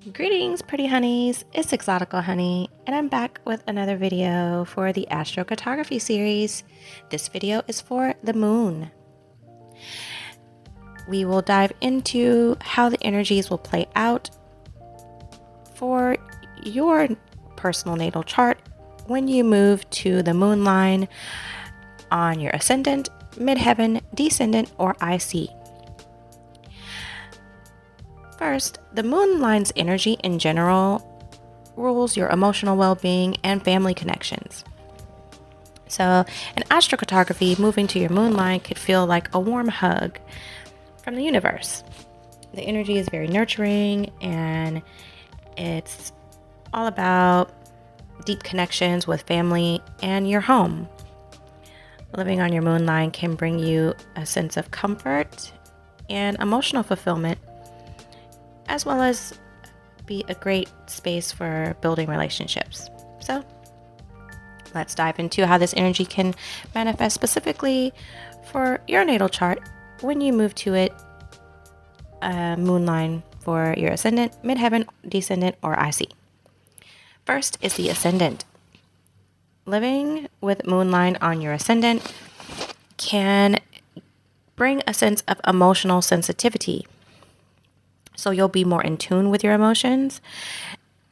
Greetings, pretty honeys. It's Exotical Honey, and I'm back with another video for the Astrocartography series. This video is for the moon. We will dive into how the energies will play out for your personal natal chart when you move to the moon line on your ascendant, midheaven, descendant, or IC. First, the moon line's energy in general rules your emotional well-being and family connections. So, in astrocartography, moving to your moon line could feel like a warm hug from the universe. The energy is very nurturing and it's all about deep connections with family and your home. Living on your moon line can bring you a sense of comfort and emotional fulfillment, as well as be a great space for building relationships. So let's dive into how this energy can manifest specifically for your natal chart when you move to it, moon line for your ascendant, midheaven, descendant, or IC. First is the ascendant. Living with moon line on your ascendant can bring a sense of emotional sensitivity. So you'll be more in tune with your emotions,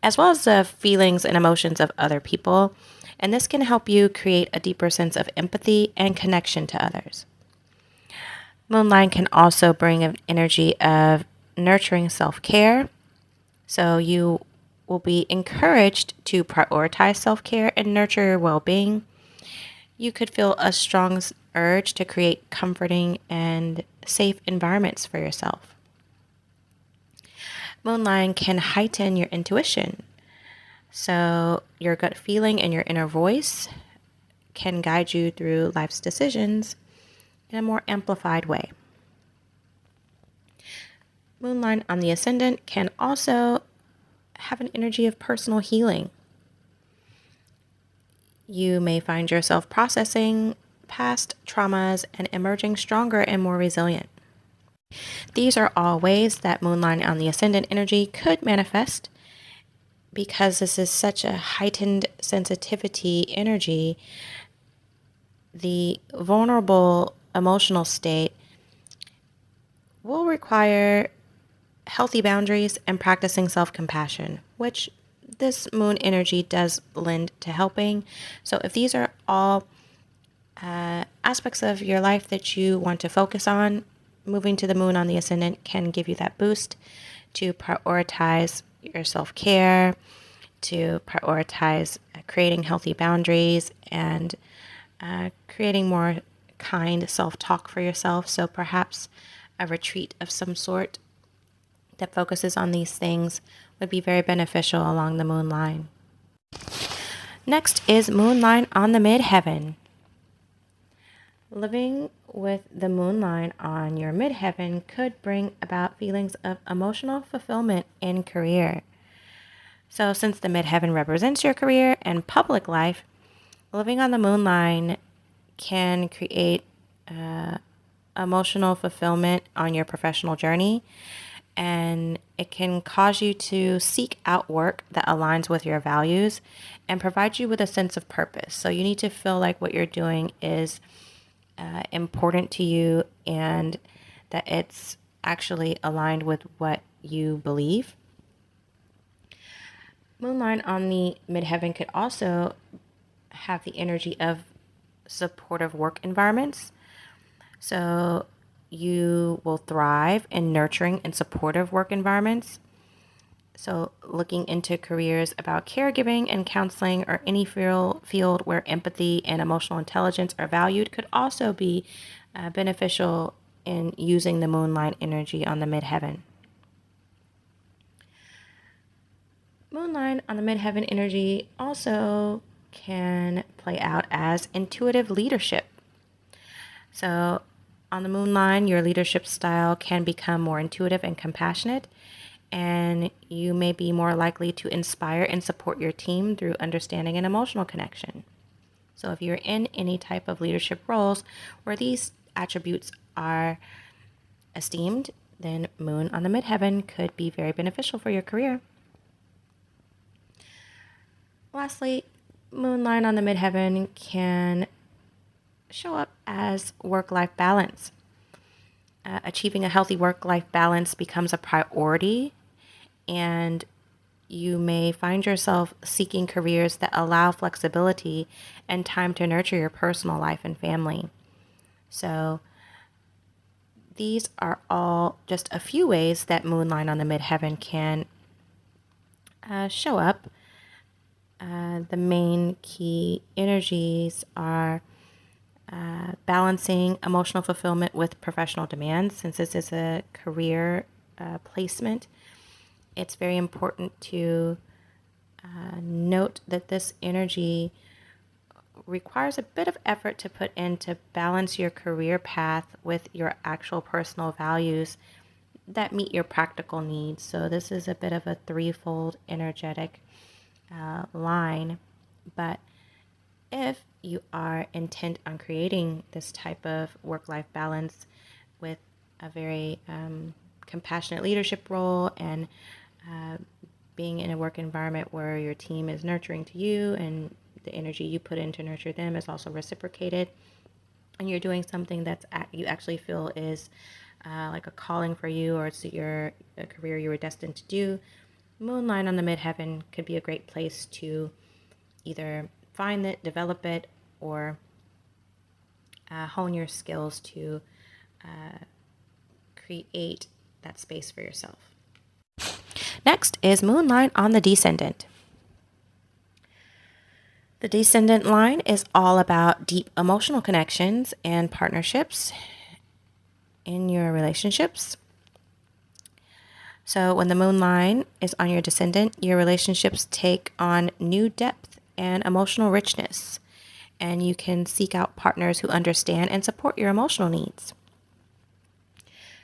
as well as the feelings and emotions of other people. And this can help you create a deeper sense of empathy and connection to others. Moonline can also bring an energy of nurturing self-care. So you will be encouraged to prioritize self-care and nurture your well-being. You could feel a strong urge to create comforting and safe environments for yourself. Moonline can heighten your intuition. So your gut feeling and your inner voice can guide you through life's decisions in a more amplified way. Moonline on the ascendant can also have an energy of personal healing. You may find yourself processing past traumas and emerging stronger and more resilient. These are all ways that moonline on the ascendant energy could manifest. Because this is such a heightened sensitivity energy, the vulnerable emotional state will require healthy boundaries and practicing self-compassion, which this moon energy does lend to helping. So if these are all aspects of your life that you want to focus on, moving to the moon on the ascendant can give you that boost to prioritize your self-care, to prioritize creating healthy boundaries and creating more kind self-talk for yourself. So perhaps a retreat of some sort that focuses on these things would be very beneficial along the moon line. Next is moon line on the midheaven. Living with the moon line on your midheaven could bring about feelings of emotional fulfillment in career. So since the midheaven represents your career and public life, living on the moon line can create emotional fulfillment on your professional journey, and it can cause you to seek out work that aligns with your values and provide you with a sense of purpose. So you need to feel like what you're doing is important to you and that it's actually aligned with what you believe. Moonline on the midheaven could also have the energy of supportive work environments. So you will thrive in nurturing and supportive work environments. So looking into careers about caregiving and counseling or any field where empathy and emotional intelligence are valued could also be beneficial in using the moonline energy on the midheaven. Moonline on the midheaven energy also can play out as intuitive leadership. So on the moonline, your leadership style can become more intuitive and compassionate, and you may be more likely to inspire and support your team through understanding and emotional connection. So if you're in any type of leadership roles where these attributes are esteemed, then moon on the midheaven could be very beneficial for your career. Lastly, moon line on the midheaven can show up as work-life balance. Achieving a healthy work-life balance becomes a priority, and you may find yourself seeking careers that allow flexibility and time to nurture your personal life and family. So these are all just a few ways that moonline on the midheaven can show up. The main key energies are balancing emotional fulfillment with professional demands. Since this is a career placement, it's very important to note that this energy requires a bit of effort to put in to balance your career path with your actual personal values that meet your practical needs. So this is a bit of a threefold energetic line. But if you are intent on creating this type of work-life balance with a very compassionate leadership role and being in a work environment where your team is nurturing to you and the energy you put in to nurture them is also reciprocated, and you're doing something that's you actually feel is like a calling for you, or it's a career you were destined to do, moonline on the midheaven could be a great place to either find it, develop it, or hone your skills to create that space for yourself. Next is moonline on the descendant. The descendant line is all about deep emotional connections and partnerships in your relationships. So when the moon line is on your descendant, your relationships take on new depth and emotional richness, and you can seek out partners who understand and support your emotional needs.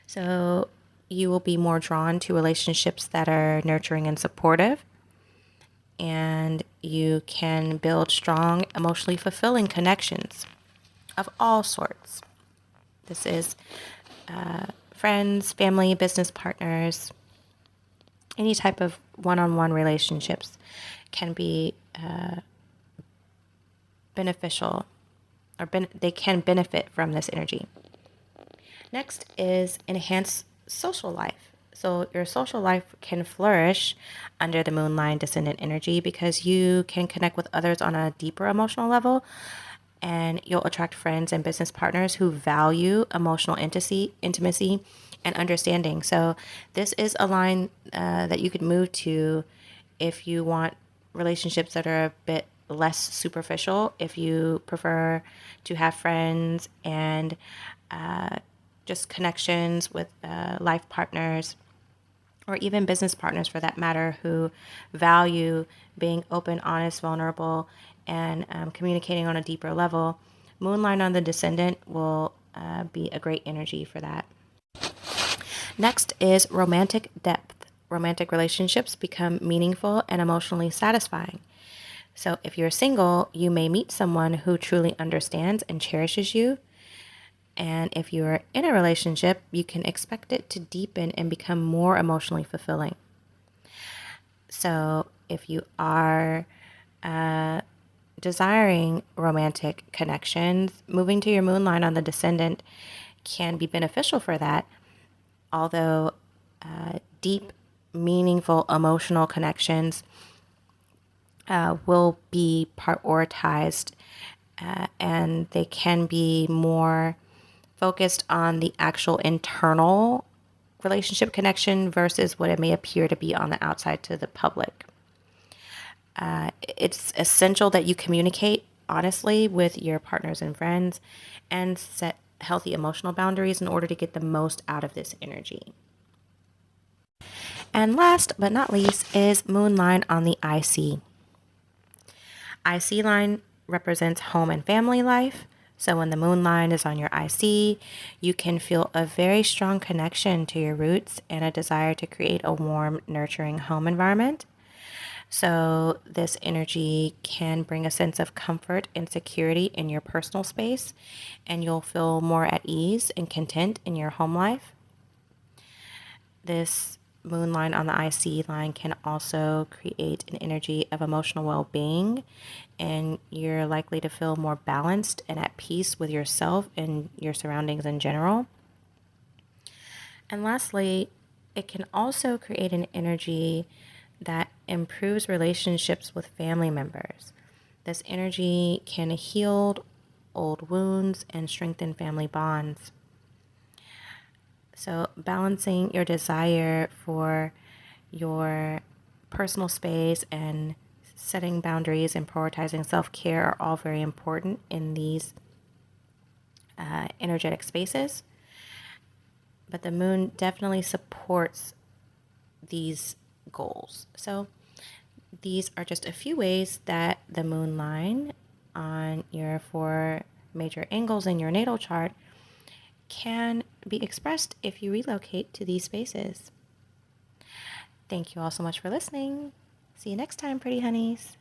So you will be more drawn to relationships that are nurturing and supportive, and you can build strong, emotionally fulfilling connections of all sorts. This is friends, family, business partners, any type of one-on-one relationships can be beneficial, or they can benefit from this energy. Next is enhanced social life. So your social life can flourish under the moonline descendant energy because you can connect with others on a deeper emotional level, and you'll attract friends and business partners who value emotional intimacy, and understanding. So this is a line that you could move to if you want relationships that are a bit less superficial, if you prefer to have friends and just connections with life partners, or even business partners for that matter, who value being open, honest, vulnerable, and communicating on a deeper level. Moonline on the descendant will be a great energy for that. Next is romantic depth. Romantic relationships become meaningful and emotionally satisfying. So if you're single, you may meet someone who truly understands and cherishes you. And if you're in a relationship, you can expect it to deepen and become more emotionally fulfilling. So if you are desiring romantic connections, moving to your moonline on the descendant can be beneficial for that. Although deep, meaningful emotional connections will be prioritized, and they can be more focused on the actual internal relationship connection versus what it may appear to be on the outside to the public. It's essential that you communicate honestly with your partners and friends and set healthy emotional boundaries in order to get the most out of this energy. And last but not least is moonline on the IC. IC line represents home and family life. So when the moonline is on your IC, you can feel a very strong connection to your roots and a desire to create a warm, nurturing home environment. So this energy can bring a sense of comfort and security in your personal space, and you'll feel more at ease and content in your home life. This moon line on the IC line can also create an energy of emotional well-being, and you're likely to feel more balanced and at peace with yourself and your surroundings in general. And lastly, it can also create an energy that improves relationships with family members. This energy can heal old wounds and strengthen family bonds. So, balancing your desire for your personal space and setting boundaries and prioritizing self-care are all very important in these energetic spaces. But the moon definitely supports these goals. So these are just a few ways that the moon line on your 4 major angles in your natal chart can be expressed if you relocate to these spaces. Thank you all so much for listening. See you next time, pretty honeys.